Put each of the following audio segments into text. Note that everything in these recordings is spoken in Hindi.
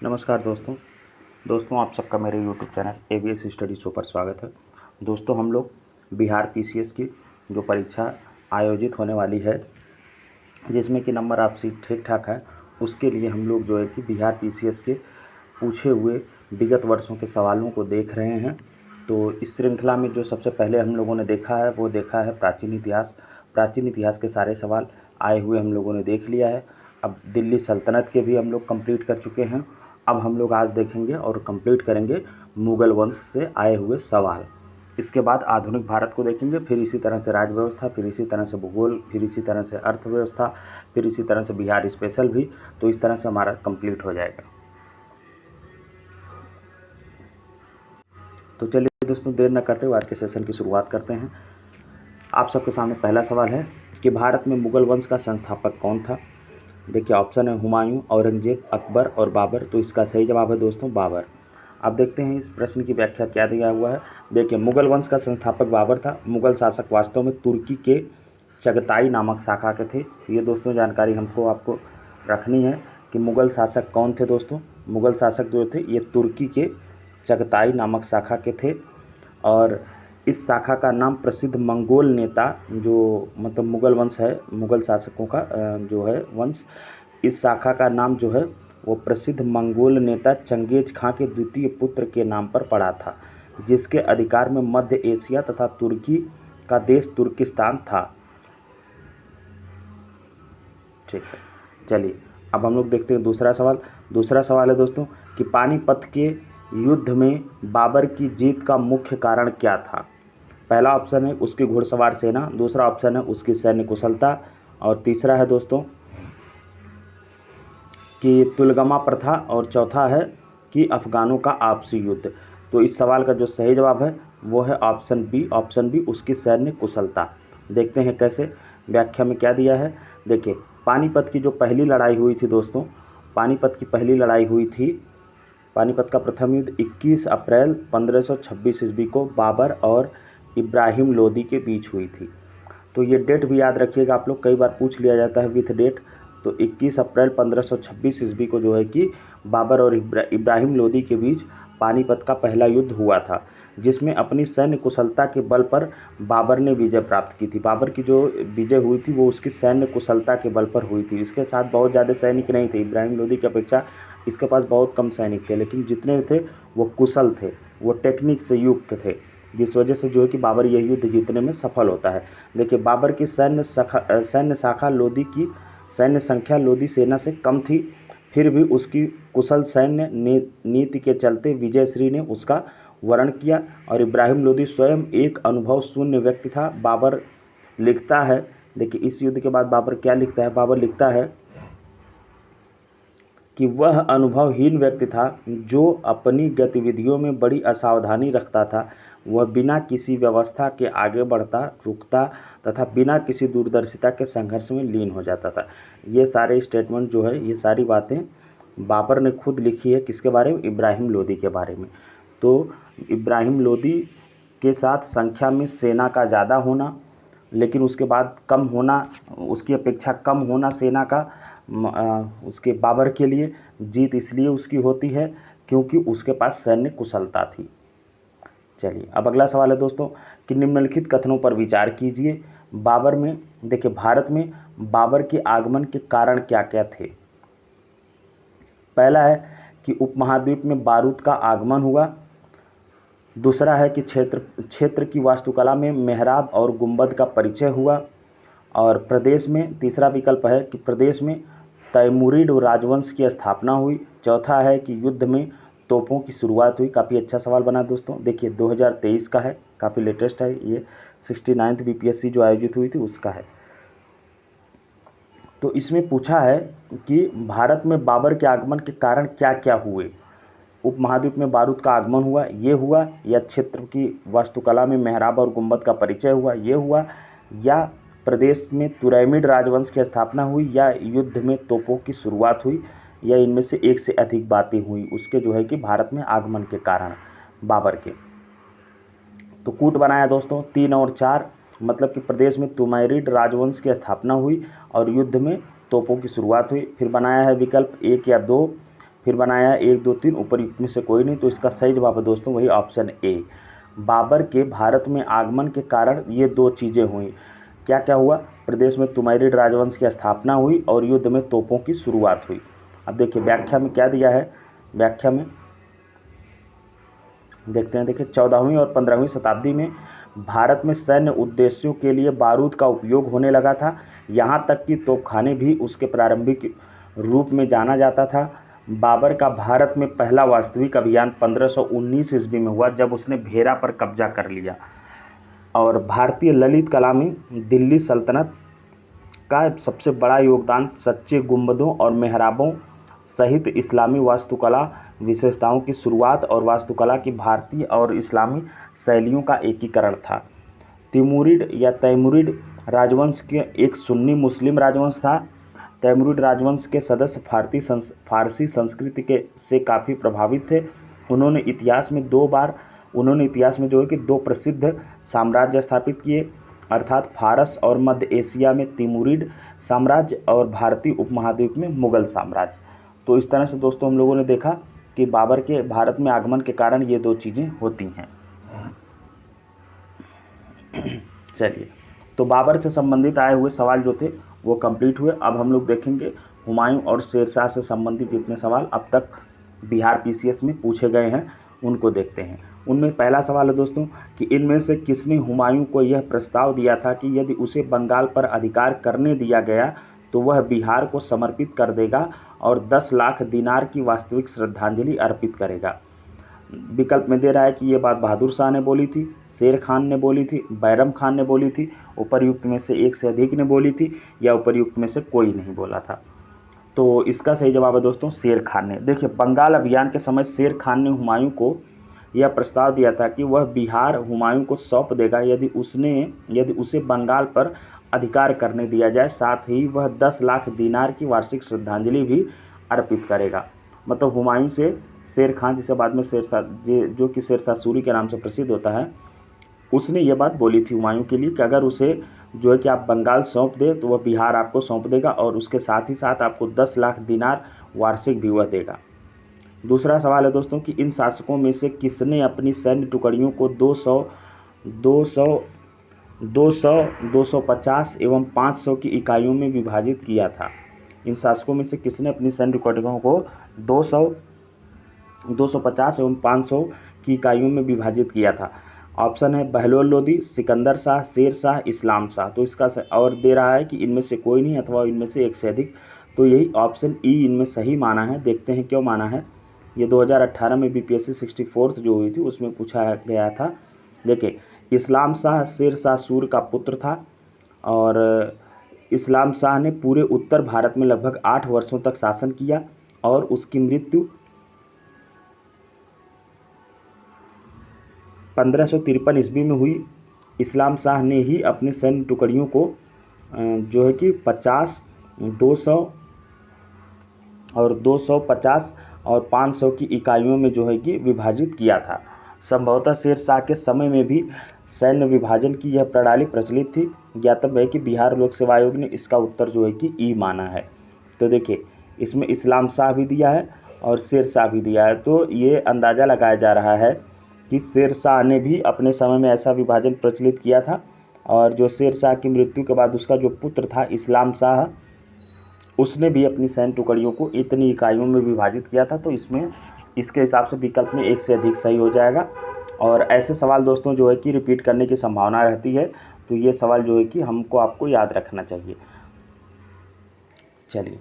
नमस्कार दोस्तों आप सबका मेरे YouTube channel ABS study show पर स्वागत है। दोस्तों हम लोग बिहार पीसीएस की जो परीक्षा आयोजित होने वाली है जिसमें कि नंबर आपसी ठीक ठाक है, उसके लिए हम लोग जो है कि बिहार पीसीएस के पूछे हुए विगत वर्षों के सवालों को देख रहे हैं। तो इस श्रृंखला में जो सबसे पहले हम लोगों ने देखा है वो देखा है प्राचीन इतिहास के सारे सवाल आए हुए हम लोगों ने देख लिया है। अब दिल्ली सल्तनत के भी हम लोग कंप्लीट कर चुके हैं। अब हम लोग आज देखेंगे और कंप्लीट करेंगे मुगल वंश से आए हुए सवाल। इसके बाद आधुनिक भारत को देखेंगे, फिर इसी तरह से राज्य व्यवस्था, फिर इसी तरह से भूगोल, फिर इसी तरह से अर्थव्यवस्था, फिर इसी तरह से बिहार स्पेशल भी। तो इस तरह से हमारा कंप्लीट हो जाएगा। तो चलिए दोस्तों, देर न करते हुए आज के सेशन की शुरुआत करते हैं। आप सबके सामने पहला सवाल है कि भारत में मुगल वंश का संस्थापक कौन था। देखिए ऑप्शन है हुमायूं, औरंगजेब, अकबर और बाबर। तो इसका सही जवाब है दोस्तों बाबर। अब देखते हैं इस प्रश्न की व्याख्या क्या दिया हुआ है। देखिए मुगल वंश का संस्थापक बाबर था। मुगल शासक वास्तव में तुर्की के चगताई नामक शाखा के थे। तो ये दोस्तों जानकारी आपको रखनी है कि मुगल शासक कौन थे दोस्तों। मुगल शासक जो थे ये तुर्की के चगताई नामक शाखा के थे। और इस शाखा का नाम प्रसिद्ध मंगोल नेता, जो मतलब मुगल वंश है, मुगल शासकों का जो है वंश, इस शाखा का नाम जो है वो प्रसिद्ध मंगोल नेता चंगेज खां के द्वितीय पुत्र के नाम पर पड़ा था, जिसके अधिकार में मध्य एशिया तथा तुर्की का देश तुर्किस्तान था। ठीक है, चलिए अब हम लोग देखते हैं दूसरा सवाल। दूसरा सवाल है दोस्तों कि पानीपत के युद्ध में बाबर की जीत का मुख्य कारण क्या था। पहला ऑप्शन है उसकी घुड़सवार सेना, दूसरा ऑप्शन है उसकी सैन्य कुशलता, और तीसरा है दोस्तों कि तुलगमा प्रथा, और चौथा है कि अफगानों का आपसी युद्ध। तो इस सवाल का जो सही जवाब है वो है ऑप्शन बी उसकी सैन्य कुशलता। देखते हैं कैसे, व्याख्या में क्या दिया है। देखिए पानीपत की जो पहली लड़ाई हुई थी दोस्तों, पानीपत की पहली लड़ाई हुई थी, पानीपत का प्रथम युद्ध 21 अप्रैल 1526 ईस्वी को बाबर और इब्राहिम लोदी के बीच हुई थी। तो ये डेट भी याद रखिएगा आप लोग, कई बार पूछ लिया जाता है विथ डेट। तो 21 अप्रैल 1526 ईस्वी को जो है कि बाबर और इब्राहिम लोदी के बीच पानीपत का पहला युद्ध हुआ था, जिसमें अपनी सैन्य कुशलता के बल पर बाबर ने विजय प्राप्त की थी। बाबर की जो विजय हुई थी वो उसकी सैन्य कुशलता के बल पर हुई थी। इसके साथ बहुत ज़्यादा सैनिक नहीं थे, इब्राहिम लोदी की अपेक्षा इसके पास बहुत कम सैनिक थे, लेकिन जितने थे वो कुशल थे, वो टेक्निक से युक्त थे, जिस वजह से जो है कि बाबर यह युद्ध जीतने में सफल होता है। देखिए बाबर की सैन्य शाखा लोदी की सैन्य संख्या लोदी सेना से कम थी, फिर भी उसकी कुशल सैन्य नीति के चलते विजयश्री ने उसका वर्ण किया। और इब्राहिम लोदी स्वयं एक अनुभव शून्य व्यक्ति था। बाबर लिखता है, देखिए इस युद्ध के बाद बाबर क्या लिखता है, बाबर लिखता है कि वह अनुभवहीन व्यक्ति था जो अपनी गतिविधियों में बड़ी असावधानी रखता था। वह बिना किसी व्यवस्था के आगे बढ़ता, रुकता तथा बिना किसी दूरदर्शिता के संघर्ष में लीन हो जाता था। ये सारे स्टेटमेंट जो है, ये सारी बातें बाबर ने खुद लिखी है। किसके बारे में, इब्राहिम लोदी के बारे में। तो इब्राहिम लोदी के साथ संख्या में सेना का ज़्यादा होना, लेकिन उसके बाद कम होना, उसकी अपेक्षा कम होना सेना का उसके बाबर के लिए जीत इसलिए उसकी होती है क्योंकि उसके पास सैन्य कुशलता थी। चलिए अब अगला सवाल है दोस्तों कि निम्नलिखित कथनों पर विचार कीजिए। बाबर में, देखिए भारत में बाबर के आगमन के कारण क्या क्या थे। पहला है कि उपमहाद्वीप में बारूद का आगमन हुआ। दूसरा है कि क्षेत्र की वास्तुकला में मेहराब और गुंबद का परिचय हुआ। और प्रदेश में, तीसरा विकल्प है कि प्रदेश में तैमुरिड राजवंश की स्थापना हुई। चौथा है कि युद्ध में तोपों की शुरुआत हुई। काफ़ी अच्छा सवाल बना दोस्तों। देखिए 2023 का है, काफ़ी लेटेस्ट है ये, 69वीं बीपीएससी जो आयोजित हुई थी उसका है। तो इसमें पूछा है कि भारत में बाबर के आगमन के कारण क्या क्या हुए। उपमहाद्वीप में बारूद का आगमन हुआ, ये हुआ, या क्षेत्र की वास्तुकला में मेहराब और गुंबद का परिचय हुआ, ये हुआ, या प्रदेश में तुरैमिड राजवंश की स्थापना हुई, या युद्ध में तोपों की शुरुआत हुई, या इनमें से एक से अधिक बातें हुई उसके जो है कि भारत में आगमन के कारण बाबर के। तो कूट बनाया दोस्तों 3 और 4, मतलब कि प्रदेश में तुरैमिड राजवंश की स्थापना हुई और युद्ध में तोपों की शुरुआत हुई। फिर बनाया है विकल्प 1 या 2 फिर बनाया 1 2 3, उपरयुक्त में से कोई नहीं। तो इसका सही जवाब है दोस्तों वही ऑप्शन ए। बाबर के भारत में आगमन के कारण ये 2 चीज़ें हुई। क्या क्या हुआ? प्रदेश में तुमैरिड राजवंश की स्थापना हुई और युद्ध में तोपों की शुरुआत हुई। अब देखिए व्याख्या में क्या दिया है, व्याख्या में देखते हैं। देखिए 14वीं और 15वीं शताब्दी में भारत में सैन्य उद्देश्यों के लिए बारूद का उपयोग होने लगा था। यहाँ तक कि तोपखाने भी उसके प्रारंभिक रूप में जाना जाता था। बाबर का भारत में पहला वास्तविक अभियान 1519 ईस्वी में हुआ, जब उसने भेरा पर कब्जा कर लिया। और भारतीय ललित कला में दिल्ली सल्तनत का सबसे बड़ा योगदान सच्चे गुंबदों और मेहराबों सहित इस्लामी वास्तुकला विशेषताओं की शुरुआत और वास्तुकला की भारतीय और इस्लामी शैलियों का एकीकरण था। तिमुरिड या तैमुरिड राजवंश के एक सुन्नी मुस्लिम राजवंश था। तैमुरिड राजवंश के सदस्य फारसी संस्कृति के से काफ़ी प्रभावित थे। उन्होंने इतिहास में जो है कि 2 प्रसिद्ध साम्राज्य स्थापित किए, अर्थात फारस और मध्य एशिया में तिमुरिड साम्राज्य और भारतीय उपमहाद्वीप में मुगल साम्राज्य। तो इस तरह से दोस्तों हम लोगों ने देखा कि बाबर के भारत में आगमन के कारण ये 2 चीज़ें होती हैं। चलिए, तो बाबर से संबंधित आए हुए सवाल जो थे वो कंप्लीट हुए। अब हम लोग देखेंगे हुमायूं और शेरशाह से संबंधित जितने सवाल अब तक बिहार पीसीएस में पूछे गए हैं उनको देखते हैं। उनमें पहला सवाल है दोस्तों कि इनमें से किसने हुमायूं को यह प्रस्ताव दिया था कि यदि उसे बंगाल पर अधिकार करने दिया गया तो वह बिहार को समर्पित कर देगा और 10 लाख दिनार की वास्तविक श्रद्धांजलि अर्पित करेगा। विकल्प में दे रहा है कि ये बात बहादुर शाह ने बोली थी, शेर खान ने बोली थी, बैरम खान ने बोली थी, उपर्युक्त में से एक से अधिक ने बोली थी, या उपर्युक्त में से कोई नहीं बोला था। तो इसका सही जवाब है दोस्तों शेर खान ने। देखिए बंगाल अभियान के समय शेर खान ने हुमायूं को यह प्रस्ताव दिया था कि वह बिहार हुमायूं को सौंप देगा यदि उसे बंगाल पर अधिकार करने दिया जाए, साथ ही वह 10 लाख दिनार की वार्षिक श्रद्धांजलि भी अर्पित करेगा। मतलब हुमायूं से शेर खान, जिसे बाद में शेरशाह जो कि शेरशाह सूरी के नाम से प्रसिद्ध होता है, उसने ये बात बोली थी हुमायूं के लिए कि अगर उसे जो है कि आप बंगाल सौंप दे तो वह बिहार आपको सौंप देगा और उसके साथ ही साथ आपको 10 लाख दिनार वार्षिक भी वह देगा। दूसरा सवाल है दोस्तों कि इन शासकों में से किसने अपनी सैन्य टुकड़ियों को 250 एवं 500 की इकाइयों में विभाजित किया था? इन शासकों में से किसने अपनी सैन्य टुकड़ियों को 250 एवं 500 की इकाइयों में विभाजित किया था? ऑप्शन है बहलोल लोदी, सिकंदर शाह, शेर शाह, इस्लाम शाह। तो इसका और दे रहा है कि इनमें से कोई नहीं अथवा इनमें से एक से अधिक। तो यही ऑप्शन ई इनमें सही माना है। देखते हैं क्यों माना है। ये 2018 में बीपीएससी 64th जो हुई थी उसमें पूछा गया था। देखिए इस्लाम शाह शेर शाह सूर का पुत्र था और इस्लाम शाह ने पूरे उत्तर भारत में लगभग 8 वर्षों तक शासन किया और उसकी मृत्यु 1553 ईस्वी में हुई। इस्लाम शाह ने ही अपने सैन्य टुकड़ियों को जो है कि 50, 200 और 250 और 500 की इकाइयों में जो है कि विभाजित किया था। संभवतः शेर शाह के समय में भी सैन्य विभाजन की यह प्रणाली प्रचलित थी। ज्ञातव्य है कि बिहार लोक सेवा आयोग ने इसका उत्तर जो है कि ई माना है। तो देखिए इसमें इस्लाम शाह भी दिया है और शेर शाह भी दिया है। तो ये अंदाज़ा लगाया जा रहा है कि शेर शाह ने भी अपने समय में ऐसा विभाजन प्रचलित किया था और जो शेर शाह की मृत्यु के बाद उसका जो पुत्र था इस्लाम शाह, उसने भी अपनी सैन्य टुकड़ियों को इतनी इकाइयों में विभाजित किया था। तो इसमें इसके हिसाब से विकल्प में एक से अधिक सही हो जाएगा। और ऐसे सवाल दोस्तों जो है कि रिपीट करने की संभावना रहती है। तो ये सवाल जो है कि हमको आपको याद रखना चाहिए। चलिए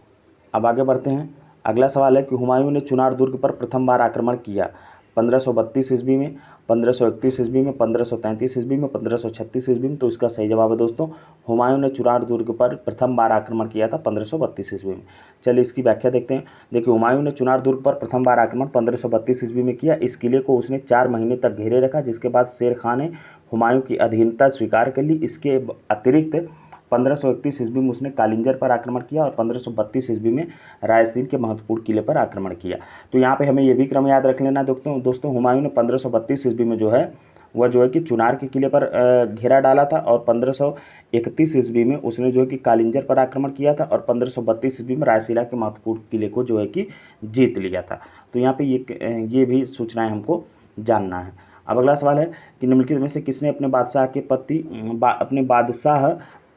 अब आगे बढ़ते हैं। अगला सवाल है कि हुमायूं ने चुनार दुर्ग पर प्रथम बार आक्रमण किया 1532 ईस्वी में, 1531 ईस्वी में, 1533 ईस्वी में, 1536 ईस्वी में। तो इसका सही जवाब है दोस्तों हुमायूं ने चुनार दुर्ग पर प्रथम बार आक्रमण किया था 1532 ईस्वी में। चलिए इसकी व्याख्या देखते हैं। देखिए हुमायूं ने चुनार दुर्ग पर प्रथम बार आक्रमण 1532 ईस्वी में किया। इस किले को उसने 4 महीने तक घेरे रखा, जिसके बाद शेर खान ने हुमायूं की अधीनता स्वीकार कर ली। इसके अतिरिक्त 1531 ईस्वी में उसने कालिंजर पर आक्रमण किया और 1532 ईस्वी में रायसीन के महत्वपूर्ण किले पर आक्रमण किया। तो यहाँ पे हमें ये भी क्रम याद रख लेना दोस्तों हुमायूं ने 1532 ईस्वी में जो है वह जो है कि चुनार के किले पर घेरा डाला था, और 1531 ईस्वी में उसने जो है कि कालिंजर पर आक्रमण किया था, और 1532 ईस्वी में रायसीला के महत्वपूर्ण किले को जो है कि जीत लिया था। तो यहाँ पे ये भी सूचनाएं हमको जानना है। अब अगला सवाल है कि निम्नलिखित में से किसने अपने बादशाह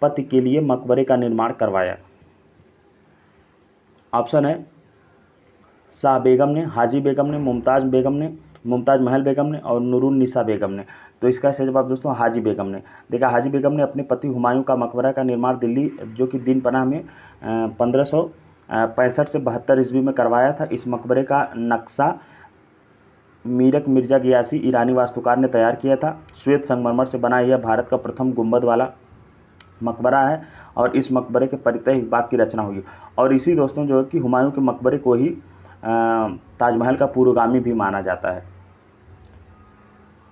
पति के लिए मकबरे का निर्माण करवाया? ऑप्शन है शाह बेगम ने, हाजी बेगम ने, मुमताज़ महल बेगम ने और नूरुन्निसा बेगम ने। तो इसका सही जवाब दोस्तों हाजी बेगम ने। देखा, हाजी बेगम ने अपने पति हुमायूं का मकबरा का निर्माण दिल्ली जो कि दिन पनाह में 1565 से 72 ईस्वी में करवाया था। इस मकबरे का नक्शा मीरक मिर्जा गियासी ईरानी वास्तुकार ने तैयार किया था। श्वेत संगमरमर से बना यह भारत का प्रथम गुंबद वाला मकबरा है, और इस मकबरे के परितः एक बाग की रचना हुई। और इसी दोस्तों जो है कि हुमायूं के मकबरे को ही ताजमहल का पूर्वगामी भी माना जाता है।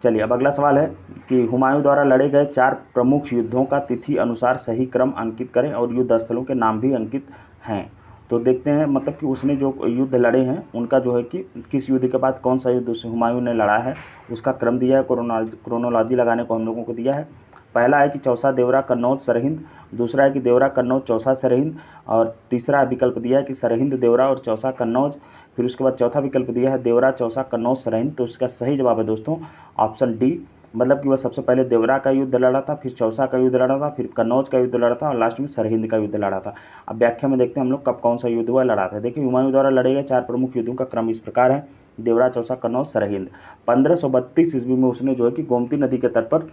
चलिए, अब अगला सवाल है कि हुमायूं द्वारा लड़े गए 4 प्रमुख युद्धों का तिथि अनुसार सही क्रम अंकित करें, और युद्ध स्थलों के नाम भी अंकित हैं। तो देखते हैं, मतलब कि उसने जो युद्ध लड़े हैं उनका जो है कि किस युद्ध के बाद कौन सा युद्ध हुमायूं ने लड़ा है उसका क्रम दिया है, क्रोनोलॉजी लगाने को हम लोगों को दिया है। पहला है कि चौसा, देवरा, कन्नौज, सरहिंद। दूसरा है कि देवरा, कन्नौज, चौसा, सरहिंद। और तीसरा विकल्प दिया है कि सरहिंद, देवरा और चौसा, कन्नौज। फिर उसके बाद चौथा विकल्प दिया है देवरा, चौसा, कन्नौज, सरहिंद। तो इसका सही जवाब है दोस्तों ऑप्शन डी, मतलब कि वह सबसे पहले देवरा का युद्ध लड़ा था, फिर चौसा का युद्ध लड़ा था, फिर कन्नौज का युद्ध लड़ा था, और लास्ट में सरहिंद का युद्ध लड़ा था। अब व्याख्या में देखते हैं हम लोग कब कौन सा युद्ध हुआ लड़ा था। देखिए, हुमायूं द्वारा लड़े गए 4 प्रमुख युद्धों का क्रम इस प्रकार है: देवरा, चौसा, कन्नौज, सरहिंद। 1532 ईस्वी में उसने जो है कि गोमती नदी के तट पर,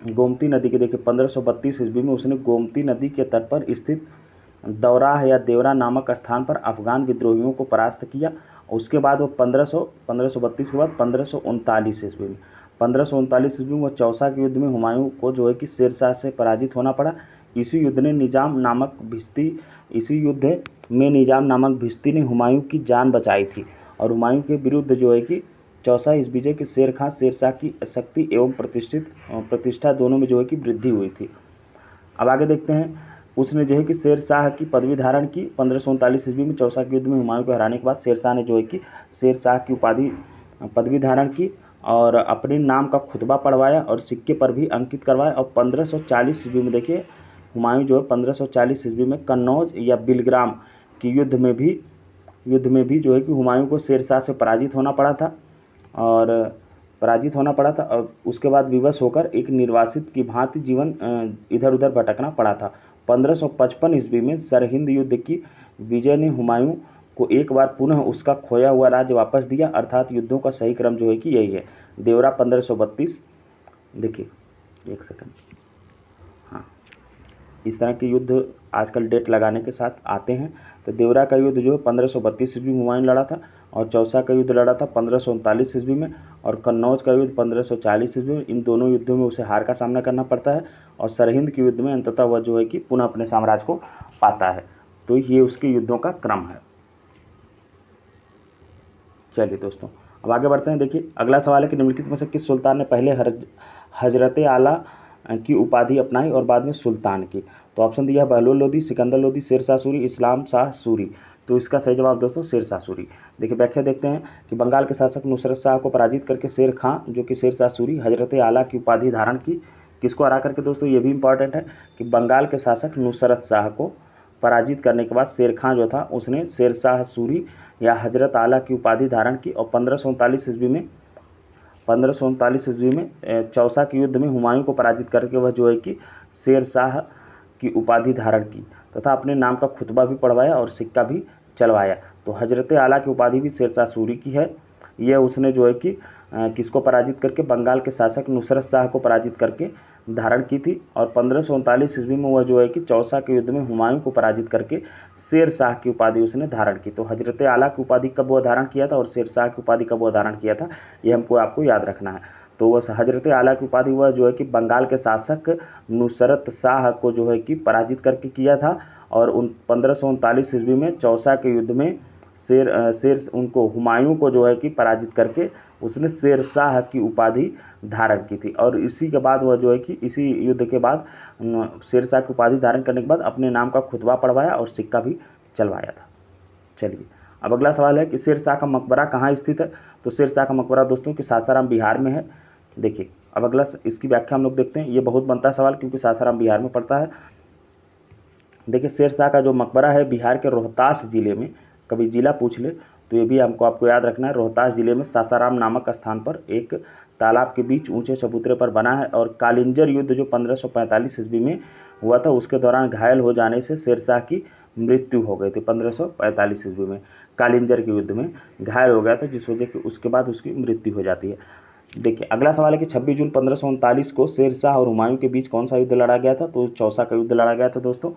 गोमती नदी के, देखिए 1532 ईस्वी में उसने गोमती नदी के तट पर स्थित दौराह या देवरा नामक स्थान पर अफगान विद्रोहियों को परास्त किया। उसके बाद वो 1532 के बाद 1539 ईस्वी में 1539 ईस्वी में वो चौसा के युद्ध में हुमायूं को जो है कि शेरशाह से पराजित होना पड़ा। इसी युद्ध में निजाम नामक भिश्ती ने हुमायूं की जान बचाई थी, और हुमायूं के विरुद्ध जो है कि चौसा इस विजय के शेरशाह की शक्ति एवं प्रतिष्ठा दोनों में जो है कि वृद्धि हुई थी। अब आगे देखते हैं, उसने जो है कि शेरशाह की पदवी धारण की। 1539 ईस्वी में चौसा के युद्ध में हुमायूं को हराने के बाद शेरशाह ने जो है कि शेरशाह की पदवी धारण की, और अपने नाम का खुतबा पढ़वाया और सिक्के पर भी अंकित करवाया। और 1540 ईस्वी में देखिए हुमायूं जो है 1540 ईस्वी में कन्नौज या बिलग्राम की युद्ध में भी जो है कि हुमायूं को शेरशाह से पराजित होना पड़ा था, और उसके बाद विवश होकर एक निर्वासित की भांति जीवन इधर उधर भटकना पड़ा था। 1555 ईस्वी में सरहिंद युद्ध की विजय ने हुमायूं को एक बार पुनः उसका खोया हुआ राज्य वापस दिया। अर्थात युद्धों का सही क्रम जो है कि यही है: देवरा 1532, देखिए एक सेकंड, हाँ, इस तरह के युद्ध आजकल डेट लगाने के साथ आते हैं। तो देवरा का युद्ध जो है 1532 ईस्वी में हुमायूं लड़ा था, और चौसा का युद्ध लड़ा था 1539 ईस्वी में, और कन्नौज का युद्ध 1540 ईस्वी में। इन दोनों युद्धों में उसे हार का सामना करना पड़ता है, और सरहिंद के युद्ध में अंततः वह जो है कि पुनः अपने साम्राज्य को पाता है। तो ये उसके युद्धों का क्रम है। चलिए दोस्तों, अब आगे बढ़ते हैं। देखिए, अगला सवाल है कि निम्नलिखित में से किस सुल्तान ने पहले हजरत आला की उपाधि अपनाई और बाद में सुल्तान की? तो ऑप्शन दिया है बहलोल लोदी, सिकंदर लोदी, शेरशाह सूरी, इस्लाम शाह सूरी। तो इसका सही जवाब दोस्तों शेरशाह सूरी। देखिए, व्याख्या देखते हैं कि बंगाल के शासक नुसरत शाह को पराजित करके शेर खां जो कि शेरशाह सूरी हजरत आला की उपाधि धारण की। किसको हरा करके दोस्तों, ये भी इंपॉर्टेंट है कि बंगाल के शासक नुसरत शाह को पराजित करने के बाद शेर खां जो था उसने शेरशाह सूरी या हजरत आला की उपाधि धारण की। और 1539 ईस्वी में चौसा के युद्ध में हुमायूं को पराजित करके वह जो है कि शेरशाह की उपाधि धारण की, तथा अपने नाम का खुतबा भी पढ़वाया और सिक्का भी चलवाया। तो हजरत आला की उपाधि भी शेरशाह सूरी की है। यह उसने जो है कि किसको पराजित करके, बंगाल के शासक नुसरत शाह को पराजित करके धारण की थी। और 1539 ईस्वी में वह जो है कि चौसा के युद्ध में हुमायूं को पराजित करके शेरशाह की उपाधि उसने धारण की। तो हजरत आला की उपाधि कब वह धारण किया था और शेरशाह की उपाधि कब वह धारण किया था, ये हमको आपको याद रखना है। तो वह हजरत आला की उपाधि वह जो है कि बंगाल के शासक नुसरत शाह को जो है कि पराजित करके किया था। और 1539 ईस्वी में चौसा के युद्ध में उनको हुमायूं को जो है कि पराजित करके उसने शेरशाह की उपाधि धारण की थी। और इसी के बाद वह जो है कि इसी युद्ध के बाद शेरशाह की उपाधि धारण करने के बाद अपने नाम का खुतबा पढ़वाया और सिक्का भी चलवाया था। चलिए, अब अगला सवाल है कि शेर शाह का मकबरा कहाँ स्थित है। तो शेर शाह का मकबरा दोस्तों कि सासाराम बिहार में है। देखिए अब अगला इसकी व्याख्या हम लोग देखते हैं। ये बहुत बनता है सवाल क्योंकि सासाराम बिहार में पड़ता है। देखिए शेर शाह का जो मकबरा है बिहार के रोहतास जिले में, कभी जिला पूछ ले तो ये भी आपको याद रखना है। रोहतास जिले में सासाराम नामक स्थान पर एक तालाब के बीच ऊंचे चबूतरे पर बना है। और कालिंजर युद्ध जो 1545 ईस्वी में हुआ था उसके दौरान घायल हो जाने से शेर शाह की मृत्यु हो गई थी। 1545 ईस्वी में कालिंजर के युद्ध में घायल हो गया था, जिस वजह से उसके बाद उसकी मृत्यु हो जाती है। देखिए अगला सवाल है कि 26 जून 1539 को शेर शाह और हुमायूं के बीच कौन सा युद्ध लड़ा गया था। तो चौसा का युद्ध लड़ा गया था दोस्तों।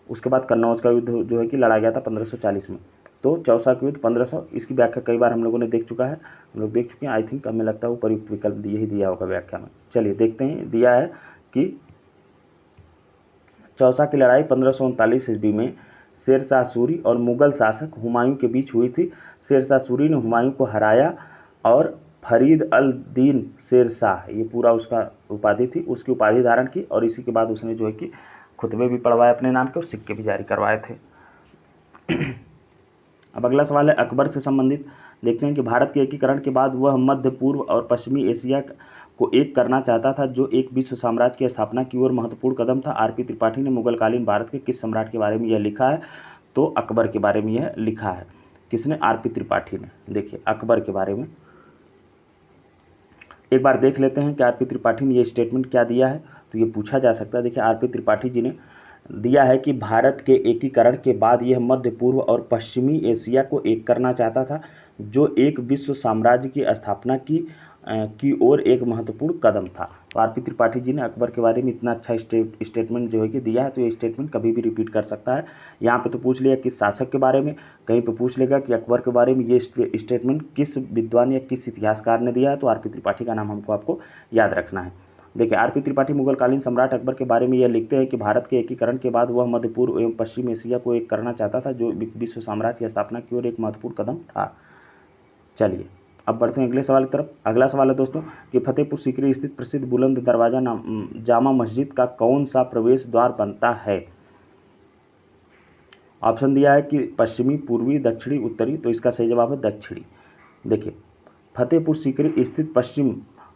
उसके बाद कन्नौज का युद्ध जो है कि लड़ा गया था 1540 में। तो चौसा का युद्ध 1500, इसकी व्याख्या कई बार हम लोगों ने देख चुका है, हम लोग देख चुके हैं। आई थिंक हमें लगता है वो प्रयुक्त विकल्प यही दिया होगा व्याख्या में। चलिए देखते हैं। दिया है कि चौसा की लड़ाई 1539 ईस्वी में शेर शाह सूरी और मुगल शासक हुमायूं के बीच हुई थी। शेर शाह सूरी ने हुमायूं को हराया और फरीद अल दीन शेर शाह, ये पूरा उसका उपाधि थी, उसकी उपाधि धारण की। और इसी के बाद उसने जो है कि खुतबे भी पढ़वाए अपने नाम के और सिक्के भी जारी करवाए थे। अब अगला सवाल है अकबर से संबंधित। देखते हैं कि भारत के एकीकरण के बाद वह मध्य पूर्व और पश्चिमी एशिया को एक करना चाहता था, जो एक विश्व साम्राज्य की स्थापना की ओर महत्वपूर्ण कदम था। आरपी त्रिपाठी ने मुगलकालीन भारत के किस सम्राट के बारे में यह लिखा है। तो अकबर के बारे में यह लिखा है। किसने? आरपी त्रिपाठी ने। देखिए अकबर के बारे में एक बार देख लेते हैं कि आरपी त्रिपाठी ने ये स्टेटमेंट क्या दिया है। तो ये पूछा जा सकता है। देखिए आरपी त्रिपाठी जी ने दिया है कि भारत के एकीकरण के बाद यह मध्य पूर्व और पश्चिमी एशिया को एक करना चाहता था, जो एक विश्व साम्राज्य की स्थापना की ओर एक महत्वपूर्ण कदम था। तो आरपी त्रिपाठी जी ने अकबर के बारे में इतना अच्छा स्टेटमेंट जो है कि दिया है। तो ये स्टेटमेंट कभी भी रिपीट कर सकता है। यहाँ पे तो पूछ लिया किस शासक के बारे में, कहीं पे पूछ लेगा कि अकबर के बारे में ये स्टेटमेंट किस विद्वान या किस इतिहासकार ने दिया है। तो आरपी त्रिपाठी का नाम आपको याद रखना है। देखिए आरपी त्रिपाठी मुगलकालीन सम्राट अकबर के बारे में यह लिखते हैं कि भारत के एकीकरण के बाद वह मध्य पूर्व एवं पश्चिम एशिया को एक करना चाहता था, जो विश्व साम्राज्य की स्थापना की ओर एक महत्वपूर्ण कदम था। चलिए अब बढ़ते हैं अगले सवाल की तरफ। अगला सवाल है दोस्तों कि फतेहपुर सीकरी स्थित प्रसिद्ध बुलंद दरवाजा जामा मस्जिद का कौन सा प्रवेश द्वार बनता है। ऑप्शन दिया है कि पश्चिमी, पूर्वी, दक्षिणी, उत्तरी। तो इसका सही जवाब है दक्षिणी। देखिए फतेहपुर सीकरी स्थित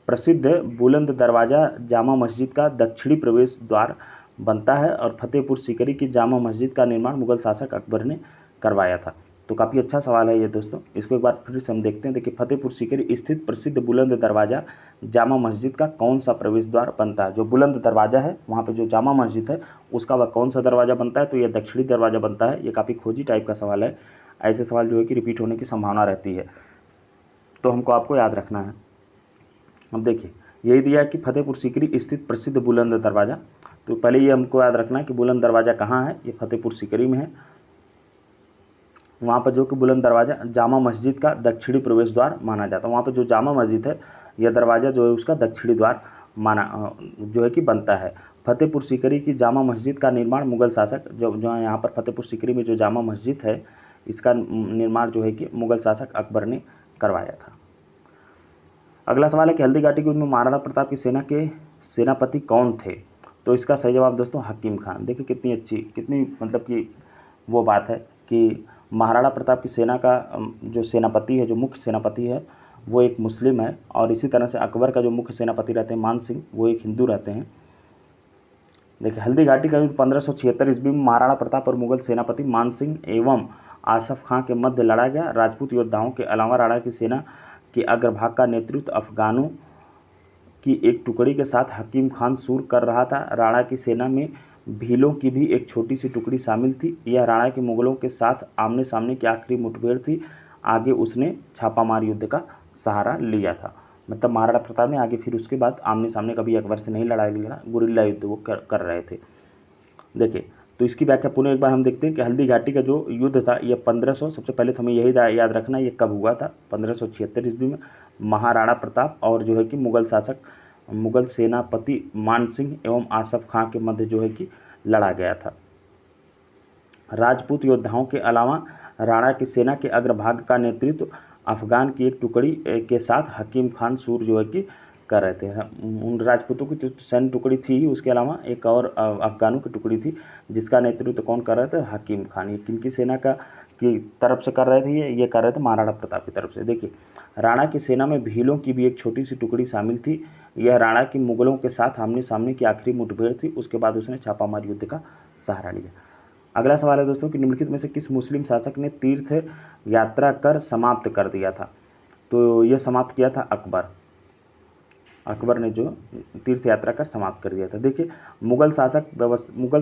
प्रसिद्ध बुलंद दरवाजा जामा मस्जिद का दक्षिणी प्रवेश द्वार बनता है। और फतेहपुर सीकरी की जामा मस्जिद का निर्माण मुगल शासक अकबर ने करवाया था। तो काफ़ी अच्छा सवाल है ये दोस्तों। इसको एक बार फिर से हम देखते हैं। देखिए फतेहपुर सीकरी स्थित प्रसिद्ध बुलंद दरवाजा जामा मस्जिद का कौन सा प्रवेश द्वार बनता है। जो बुलंद दरवाजा है वहाँ पे जो जामा मस्जिद है उसका वह कौन सा दरवाजा बनता है। तो यह दक्षिणी दरवाजा बनता है। ये काफ़ी खोजी टाइप का सवाल है। ऐसे सवाल जो है कि रिपीट होने की संभावना रहती है, तो हमको आपको याद रखना है। अब देखिए यही दिया है कि फतेहपुर सीकरी स्थित प्रसिद्ध बुलंद दरवाजा। तो पहले ये हमको याद रखना है कि बुलंद दरवाजा कहाँ है। ये फतेहपुर सीकरी में है। वहाँ पर जो कि बुलंद दरवाजा जामा मस्जिद का दक्षिणी प्रवेश द्वार माना जाता है। वहाँ पर जो जामा मस्जिद है यह दरवाज़ा जो है उसका दक्षिणी द्वार माना जो है कि बनता है। फतेहपुर सीकरी की जामा मस्जिद का निर्माण मुगल शासक जो यहाँ पर फतेहपुर सीकरी में जो जामा मस्जिद है इसका निर्माण जो है कि मुगल शासक अकबर ने करवाया था। अगला सवाल है कि हल्दी घाटी के युद्ध में महाराणा प्रताप की सेना के सेनापति कौन थे। तो इसका सही जवाब दोस्तों हकीम खान। देखिए कितनी अच्छी, कितनी मतलब कि वो बात है कि महाराणा प्रताप की सेना का जो सेनापति है, जो मुख्य सेनापति है वो एक मुस्लिम है। और इसी तरह से अकबर का जो मुख्य सेनापति रहते हैं मान सिंह, वो एक हिंदू रहते हैं। देखिए हल्दी घाटी का युद्ध 1576 ईस्वी में महाराणा प्रताप और मुगल सेनापति मान सिंह एवं आसफ खां के मध्य लड़ा गया। राजपूत योद्धाओं के अलावा राणा की सेना के अग्रभाग का नेतृत्व अफगानों की एक टुकड़ी के साथ हकीम खान सूर कर रहा था। राणा की सेना में भीलों की भी एक छोटी सी टुकड़ी शामिल थी। यह राणा के मुगलों के साथ आमने सामने की आखिरी मुठभेड़ थी। आगे उसने छापामार युद्ध का सहारा लिया था। मतलब महाराणा प्रताप ने आगे फिर उसके बाद आमने सामने कभी अकबर से नहीं लड़ाई लिया, गुरिल्ला युद्ध वो कर रहे थे। देखिए तो इसकी व्याख्या पुनः एक बार हम देखते हैं कि हल्दी घाटी का जो युद्ध था ये 1500, सबसे पहले तो हमें यही याद रखना है ये कब हुआ था। 1576 ईस्वी में महाराणा प्रताप और जो है कि मुगल सेनापति मान सिंह एवं आसफ खां के मध्य जो है कि लड़ा गया था। राजपूत योद्धाओं के अलावा राणा की सेना के अग्रभाग का नेतृत्व अफगान की एक टुकड़ी के साथ हकीम खान सूर जो है कि कर रहे थे। उन राजपूतों की जो सैन्य टुकड़ी थी उसके अलावा एक और अफगानों की टुकड़ी थी जिसका नेतृत्व कौन कर रहे थे, हकीम खान। ये किनकी सेना का की तरफ से कर रहे थे, ये कर रहे थे महाराणा प्रताप की तरफ से। देखिए, राणा की सेना में भीलों की भी एक छोटी सी टुकड़ी शामिल थी। यह राणा की मुगलों के साथ आमने सामने की आखिरी मुठभेड़ थी। उसके बाद उसने छापामार युद्ध का सहारा लिया। अगला सवाल है दोस्तों कि निम्नलिखित में से किस मुस्लिम शासक ने तीर्थ यात्रा कर समाप्त कर दिया था? तो यह समाप्त किया था अकबर। अकबर ने जो तीर्थ यात्रा कर समाप्त कर दिया था। देखिए, मुगल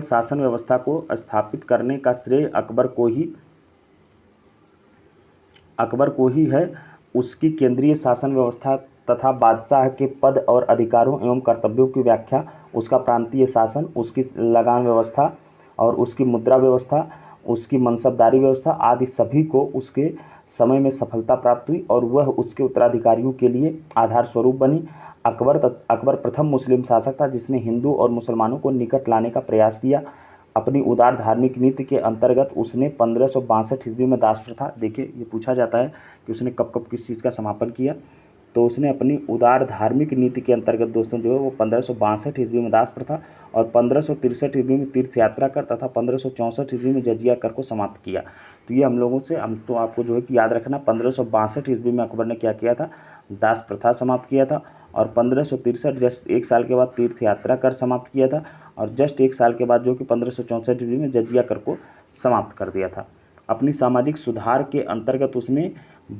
शासन व्यवस्था को स्थापित करने का श्रेय अकबर को ही है। उसकी केंद्रीय शासन व्यवस्था तथा बादशाह के पद और अधिकारों एवं कर्तव्यों की व्याख्या, उसका प्रांतीय शासन, उसकी लगान व्यवस्था और उसकी मुद्रा व्यवस्था, उसकी मनसबदारी व्यवस्था आदि सभी को उसके समय में सफलता प्राप्त हुई और वह उसके उत्तराधिकारियों के लिए आधार स्वरूप बनी। अकबर प्रथम मुस्लिम शासक था जिसने हिंदू और मुसलमानों को निकट लाने का प्रयास किया। अपनी उदार धार्मिक नीति के अंतर्गत उसने 1562 ईस्वी में दास प्रथा, देखिए ये पूछा जाता है कि उसने कब कब किस चीज़ का समापन किया, तो उसने अपनी उदार धार्मिक नीति के अंतर्गत दोस्तों जो है वो 1562 ईस्वी में दास प्रथा और 1563 ईस्वी में तीर्थ यात्रा कर तथा 1564 ईस्वी में जजिया कर को समाप्त किया। तो ये हम तो आपको जो है कि याद रखना, 1562 ईस्वी में अकबर ने क्या किया था? दास प्रथा समाप्त किया था और 1563 जस्ट एक साल के बाद तीर्थ यात्रा कर समाप्त किया था और जस्ट एक साल के बाद जो कि 1564 ईस्वी में जजिया कर को समाप्त कर दिया था। अपनी सामाजिक सुधार के अंतर्गत उसने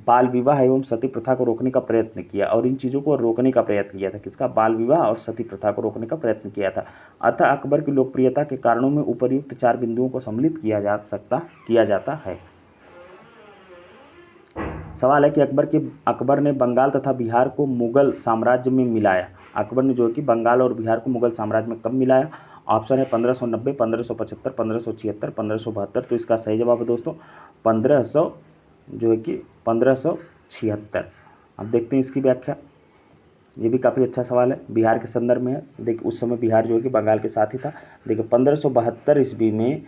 बाल विवाह एवं सती प्रथा को रोकने का प्रयत्न किया और इन चीज़ों को रोकने का प्रयत्न किया था। किसका? बाल विवाह और सती प्रथा को रोकने का प्रयत्न किया था। अतः अकबर की लोकप्रियता के कारणों में उपर्युक्त 4 बिंदुओं को सम्मिलित किया जाता है। सवाल है कि अकबर ने बंगाल तथा बिहार को मुगल साम्राज्य में मिलाया। अकबर ने जो है कि बंगाल और बिहार को मुगल साम्राज्य में कब मिलाया? ऑप्शन है 1590, 1575, 1576, 1572। तो इसका सही जवाब है दोस्तों 1576। अब देखते हैं इसकी व्याख्या। ये भी काफ़ी अच्छा सवाल है, बिहार के संदर्भ में है। देखिए, उस समय बिहार जो है कि बंगाल के साथ ही था। देखिए, 1572 ईस्वी में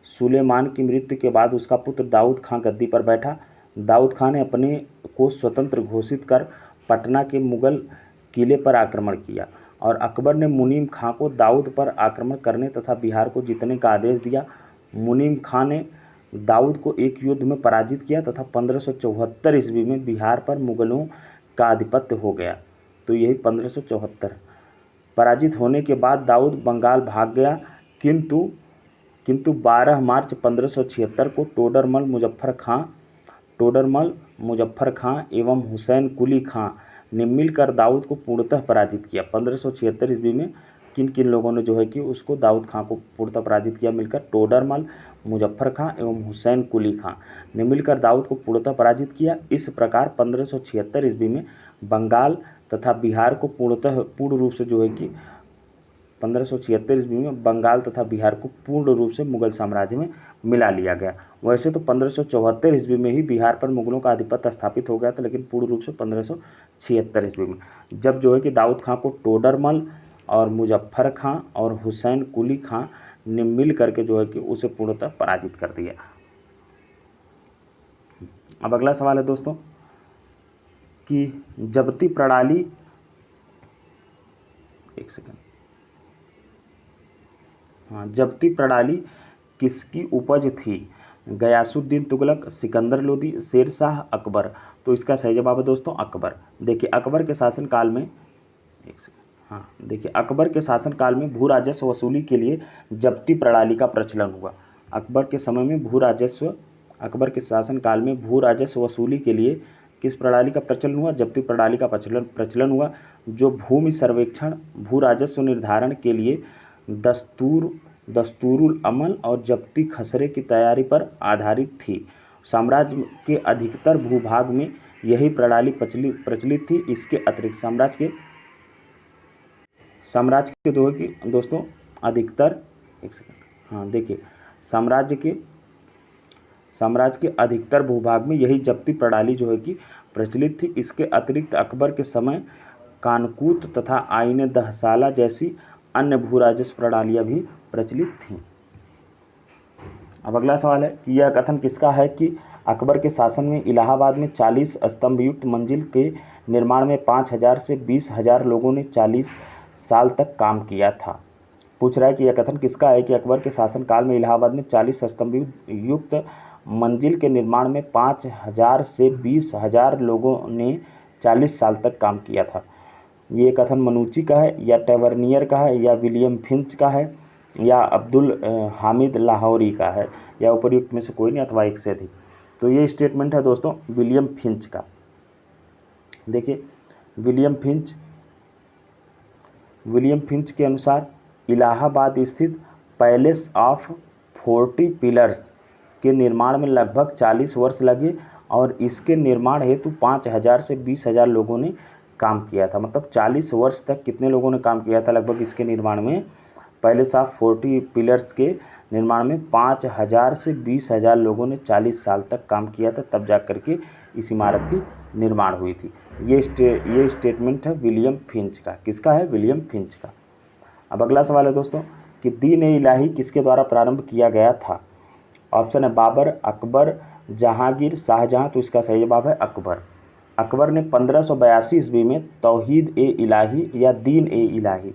सुलेमान की मृत्यु के बाद उसका पुत्र दाऊद खां गद्दी पर बैठा। दाऊद खां ने अपने को स्वतंत्र घोषित कर पटना के मुगल किले पर आक्रमण किया और अकबर ने मुनीम खां को दाऊद पर आक्रमण करने तथा बिहार को जीतने का आदेश दिया। मुनीम खां ने दाऊद को एक युद्ध में पराजित किया तथा 1574 ईस्वी में बिहार पर मुगलों का आधिपत्य हो गया। तो यही 1574। पराजित होने के बाद दाऊद बंगाल भाग गया, किंतु 12 मार्च 1576 को टोडरमल मुजफ्फर खां एवं हुसैन कुली खां ने मिलकर दाऊद को पूर्णतः पराजित किया। 1576 ईस्वी में किन किन लोगों ने जो है कि उसको दाऊद खां को पूर्णतः पराजित किया? मिलकर टोडरमल मुजफ्फर खां एवं हुसैन कुली खां ने मिलकर दाऊद को पूर्णतः पराजित किया। इस प्रकार 1576 ईस्वी में बंगाल तथा बिहार को पूर्ण रूप से जो है कि 1576 ईस्वी में बंगाल तथा बिहार को पूर्ण रूप से मुगल साम्राज्य में मिला लिया गया। वैसे तो 1574 ईस्वी में ही बिहार पर मुगलों का आधिपत्य स्थापित हो गया था, लेकिन पूर्ण रूप से 1576 ईस्वी में, जब जो है कि दाऊद खां को टोडरमल और मुजफ्फर खां और हुसैन कुली खां ने मिल करके जो है कि उसे पूर्णतः पराजित कर दिया। अब अगला सवाल है दोस्तों कि जब्ती प्रणाली, एक सेकंड, जब्ती प्रणाली किसकी उपज थी? गयासुद्दीन तुगलक, सिकंदर लोदी, शेर शाह, अकबर। तो इसका सही जवाब है दोस्तों अकबर। देखिए, अकबर के शासनकाल में अकबर के शासनकाल में भू राजस्व वसूली के लिए जब्ती प्रणाली का प्रचलन हुआ। अकबर के शासनकाल में भू राजस्व वसूली के लिए किस प्रणाली का प्रचलन हुआ? जब्ती प्रणाली का प्रचलन हुआ, जो भूमि सर्वेक्षण, भू राजस्व निर्धारण के लिए दस्तूरुल अमल और जब्ती खसरे की तैयारी पर आधारित थी। साम्राज्य के अधिकतर भूभाग में यही प्रणाली प्रचलित थी। इसके अतिरिक्त साम्राज्य के जो है कि दोस्तों अधिकतर, एक सेकंड, देखिए, साम्राज्य के अधिकतर भूभाग में यही जब्ती प्रणाली जो है कि प्रचलित थी। इसके अतिरिक्त अकबर के समय कानकूत तथा आईने दहसाला जैसी अन्य भू राजस्व प्रणालियाँ भी प्रचलित थीं। अब अगला सवाल है कि यह कथन किसका है कि अकबर के शासन में इलाहाबाद में 40 स्तंभ युक्त मंजिल के निर्माण में 5000 से 20,000 लोगों ने 40 साल तक काम किया था? पूछ रहा है कि यह कथन किसका है कि अकबर के शासनकाल में इलाहाबाद में 40 स्तंभ युक्त मंजिल के निर्माण में 5,000 से 20,000 लोगों ने 40 साल तक काम किया था। ये कथन मनुची का है या टैवर्नियर का है या विलियम फिंच का है या अब्दुल हामिद लाहौरी का है या उपर्युक्त में से कोई नहीं अथवा एक से अधिक। तो ये स्टेटमेंट है दोस्तों विलियम फिंच का। देखिए विलियम फिंच के अनुसार इलाहाबाद स्थित पैलेस ऑफ 40 पिलर्स के निर्माण में लगभग 40 वर्ष लगे और इसके निर्माण हेतु 5,000 से 20,000 लोगों ने काम किया था। मतलब 40 वर्ष तक कितने लोगों ने काम किया था लगभग इसके निर्माण में? पैलेस ऑफ 40 पिलर्स के निर्माण में 5,000 से 20,000 लोगों ने 40 साल तक काम किया था, तब जा करके इस इमारत की निर्माण हुई थी। ये स्टेटमेंट है विलियम फिंच का। किसका है? विलियम फिंच का। अब अगला सवाल है दोस्तों कि दीन-ए-इलाही किसके द्वारा प्रारंभ किया गया था? ऑप्शन है बाबर, अकबर, जहांगीर, शाहजहां। तो इसका सही जवाब है अकबर। अकबर ने 1582 ईस्वी में तौहीद-ए-इलाही या दीन-ए-इलाही,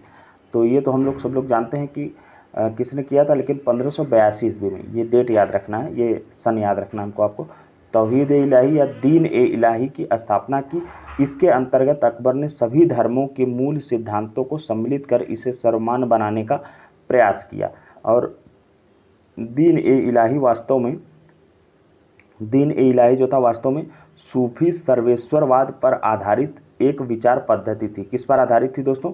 तो ये तो हम लोग सब लोग जानते हैं कि किसने किया था, लेकिन 1582 ईस्वी में, ये डेट याद रखना है, ये सन याद रखना है हमको आपको। तौहीद-ए-इलाही या दीन-ए-इलाही की स्थापना की। इसके अंतर्गत अकबर ने सभी धर्मों के मूल सिद्धांतों को सम्मिलित कर इसे सर्वमान्य बनाने का प्रयास किया। और दीन-ए-इलाही जो था वास्तव में सूफी सर्वेश्वरवाद पर आधारित एक विचार पद्धति थी। किस पर आधारित थी दोस्तों?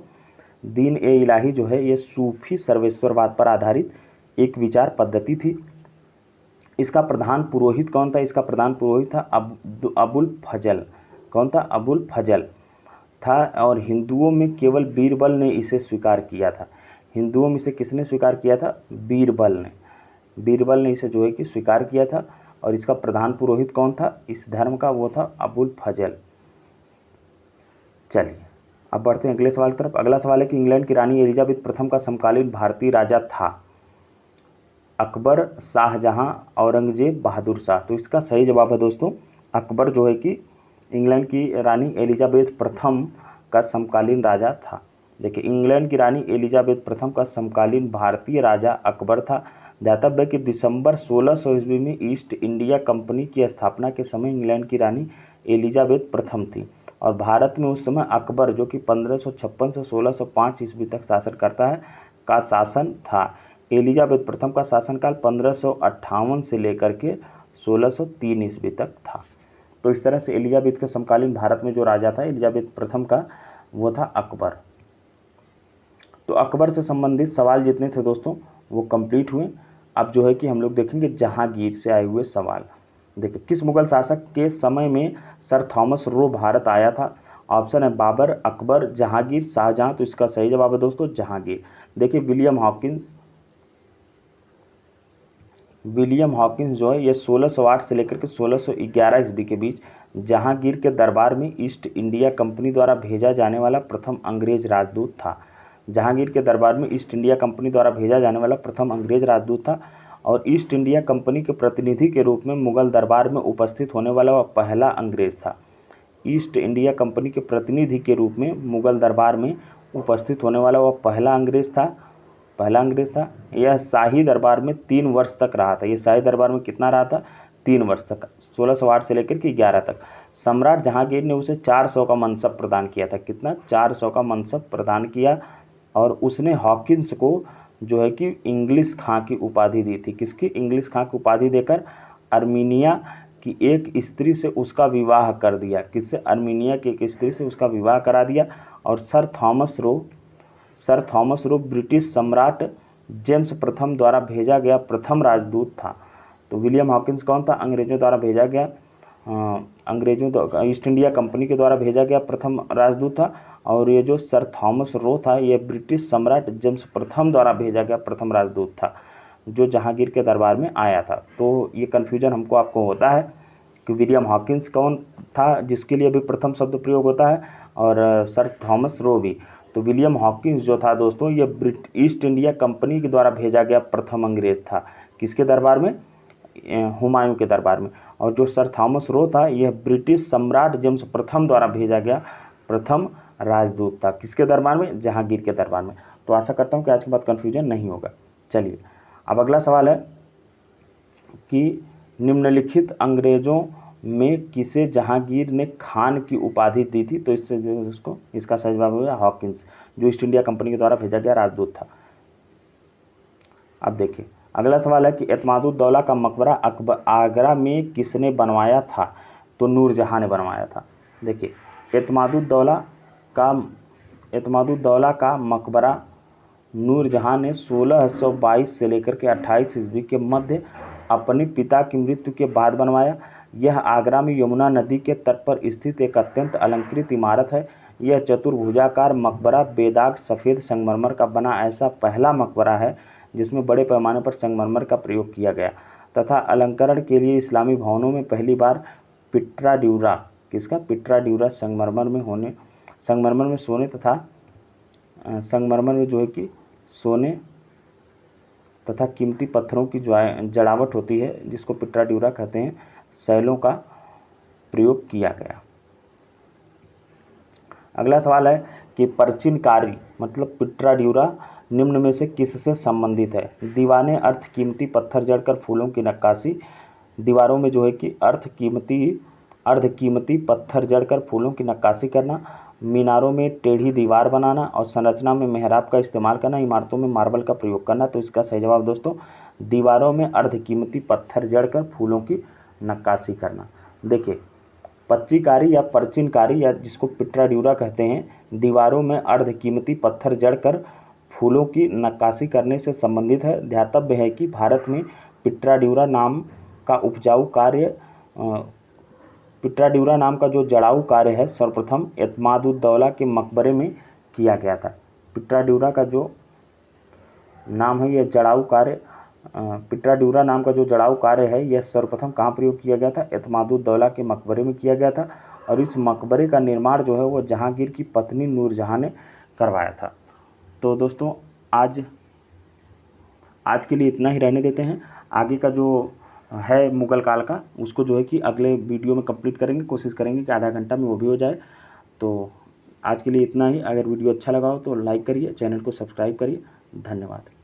दीन-ए-इलाही जो है ये सूफी सर्वेश्वरवाद पर आधारित एक विचार पद्धति थी। इसका प्रधान पुरोहित कौन था? इसका प्रधान पुरोहित था अबुल फजल। कौन था? अबुल फजल था। और हिंदुओं में केवल बीरबल ने इसे स्वीकार किया था। हिंदुओं में से किसने स्वीकार किया था? बीरबल ने इसे जो है कि स्वीकार किया था। और इसका प्रधान पुरोहित कौन था इस धर्म का? वो था अबुल फजल। चलिए अब बढ़ते हैं अगले सवाल की तरफ। अगला सवाल है कि इंग्लैंड की रानी एलिजाबेथ प्रथम का समकालीन भारतीय राजा था? अकबर, शाहजहां, औरंगजेब, बहादुर शाह। तो इसका सही जवाब है दोस्तों अकबर जो है कि इंग्लैंड की रानी एलिजाबेथ प्रथम का समकालीन राजा था। देखिए इंग्लैंड की रानी एलिजाबेथ प्रथम का समकालीन भारतीय राजा अकबर था। ध्यातव्य कि दिसंबर 1600 ईस्वी में ईस्ट इंडिया कंपनी की स्थापना के समय इंग्लैंड की रानी एलिजाबेथ प्रथम थी और भारत में उस समय अकबर जो कि 1556 से 1605 ईस्वी तक शासन करता है का शासन था। एलिजाबेथ प्रथम का शासनकाल 1558 से लेकर के 1603 ईस्वी तक था। तो इस तरह से एलिजाबेथ के समकालीन भारत में जो राजा था एलिजाबेथ प्रथम का वो था अकबर। तो अकबर से संबंधित सवाल जितने थे दोस्तों वो कंप्लीट हुए। अब जो है कि हम लोग देखेंगे जहांगीर से आए हुए सवाल। देखिए किस मुगल शासक के समय में सर थॉमस रो भारत आया था? ऑप्शन है बाबर, अकबर, जहांगीर, शाहजहां। तो इसका सही जवाब है दोस्तों जहांगीर। देखिए विलियम हॉकिंस जो है ये 1608 से लेकर के 1611 ईस्वी के बीच जहांगीर के दरबार में ईस्ट इंडिया कंपनी द्वारा भेजा जाने वाला प्रथम अंग्रेज राजदूत था। जहांगीर के दरबार में ईस्ट इंडिया कंपनी द्वारा भेजा जाने वाला प्रथम अंग्रेज राजदूत था और ईस्ट इंडिया कंपनी के प्रतिनिधि के रूप में मुगल दरबार में उपस्थित होने वाला वह पहला अंग्रेज था। ईस्ट इंडिया कंपनी के प्रतिनिधि के रूप में मुगल दरबार में उपस्थित होने वाला वह पहला अंग्रेज था। यह शाही दरबार में 3 वर्ष तक रहा था। ये शाही दरबार में कितना रहा था? 3 वर्ष तक, 1608 से लेकर के 11 तक। सम्राट जहांगीर ने उसे 400 का मनसब प्रदान किया था। कितना? 400 का मनसब प्रदान किया। और उसने हॉकिंस को जो है कि इंग्लिश खां की उपाधि दी थी। किसकी? इंग्लिश खां की उपाधि देकर अर्मीनिया की एक स्त्री से उसका विवाह कर दिया। किससे? अर्मीनिया की एक स्त्री से उसका विवाह करा दिया। और सर थॉमस रो ब्रिटिश सम्राट जेम्स प्रथम द्वारा भेजा गया प्रथम राजदूत था। तो विलियम हॉकिंस कौन था? अंग्रेजों द्वारा भेजा गया, ईस्ट इंडिया कंपनी के द्वारा भेजा गया प्रथम राजदूत था। और ये जो सर थॉमस रो था ये ब्रिटिश सम्राट जेम्स प्रथम द्वारा भेजा गया प्रथम राजदूत था जो जहांगीर के दरबार में आया था। तो ये कन्फ्यूजन आपको होता है कि विलियम हॉकिंस कौन था जिसके लिए भी प्रथम शब्द प्रयोग होता है और सर थॉमस रो भी। तो विलियम हॉकिंस जो था दोस्तों ये ईस्ट इंडिया कंपनी के द्वारा भेजा गया प्रथम अंग्रेज था। किसके दरबार में? हुमायूं के दरबार में। और जो सर थॉमस रो था यह ब्रिटिश सम्राट जेम्स प्रथम द्वारा भेजा गया प्रथम राजदूत था। किसके दरबार में? जहांगीर के दरबार में। तो आशा करता हूं कि आज के बाद कन्फ्यूजन नहीं होगा। चलिए अब अगला सवाल है कि निम्नलिखित अंग्रेज़ों में किसे जहांगीर ने खान की उपाधि दी थी? तो इससे जो उसको इसका सही जवाब होगा हॉकिंस, जो ईस्ट इंडिया कंपनी के द्वारा भेजा गया राजदूत था। अब देखिए अगला सवाल है कि एतमादुद्दौला का मकबरा आगरा में किसने बनवाया था? तो नूरजहां ने बनवाया था। देखिए एतमादुद्दौला का मकबरा नूरजहां ने 1622 से लेकर के 28 ईस्वी के मध्य अपने पिता की मृत्यु के बाद बनवाया। यह आगरा में यमुना नदी के तट पर स्थित एक अत्यंत अलंकृत इमारत है। यह चतुर्भुजाकार मकबरा बेदाग सफ़ेद संगमरमर का बना ऐसा पहला मकबरा है जिसमें बड़े पैमाने पर संगमरमर का प्रयोग किया गया तथा अलंकरण के लिए इस्लामी भवनों में पहली बार पिट्राड्यूरा संगमरमर में सोने तथा संगमरमर में जो है कि सोने तथा कीमती पत्थरों की जड़ावट होती है जिसको पिट्राड्यूरा कहते हैं, शैलों का प्रयोग किया गया। अगला सवाल है कि प्राचीनकारी मतलब पिट्राड्यूरा निम्न में से किससे संबंधित है? दीवाने अर्थ कीमती पत्थर जड़कर फूलों की नक्काशी, दीवारों में जो है कि अर्धकीमती पत्थर जड़कर फूलों की नक्काशी करना, मीनारों में टेढ़ी दीवार बनाना और संरचना में मेहराब का इस्तेमाल करना, इमारतों में मार्बल का प्रयोग करना। तो इसका सही जवाब दोस्तों दीवारों में अर्धकीमती पत्थर जड़कर फूलों की नक्काशी करना। देखिए पच्चीकारी या प्राचीनकारी या जिसको पिट्राड्यूरा कहते हैं, दीवारों में अर्धकीमती पत्थर जड़कर फूलों की नक्काशी करने से संबंधित है। ध्यातव्य है कि भारत में पिट्राड्यूरा नाम का जो जड़ाऊ कार्य है सर्वप्रथम एतमादुद्दौला के मकबरे में किया गया था। पिट्राड्यूरा का जो नाम है यह जड़ाऊ कार्य पिट्राड्यूरा नाम का जो जड़ाऊ कार्य है यह सर्वप्रथम कहाँ प्रयोग किया गया था? एतमादुद्दौला के मकबरे में किया गया था और इस मकबरे का निर्माण जो है वो जहांगीर की पत्नी नूरजहां ने करवाया था। तो दोस्तों आज के लिए इतना ही रहने देते हैं। आगे का जो है मुगल काल का उसको जो है कि अगले वीडियो में कंप्लीट करेंगे, कोशिश करेंगे कि आधा घंटा में वो भी हो जाए। तो आज के लिए इतना ही। अगर वीडियो अच्छा लगा हो तो लाइक करिए, चैनल को सब्सक्राइब करिए। धन्यवाद।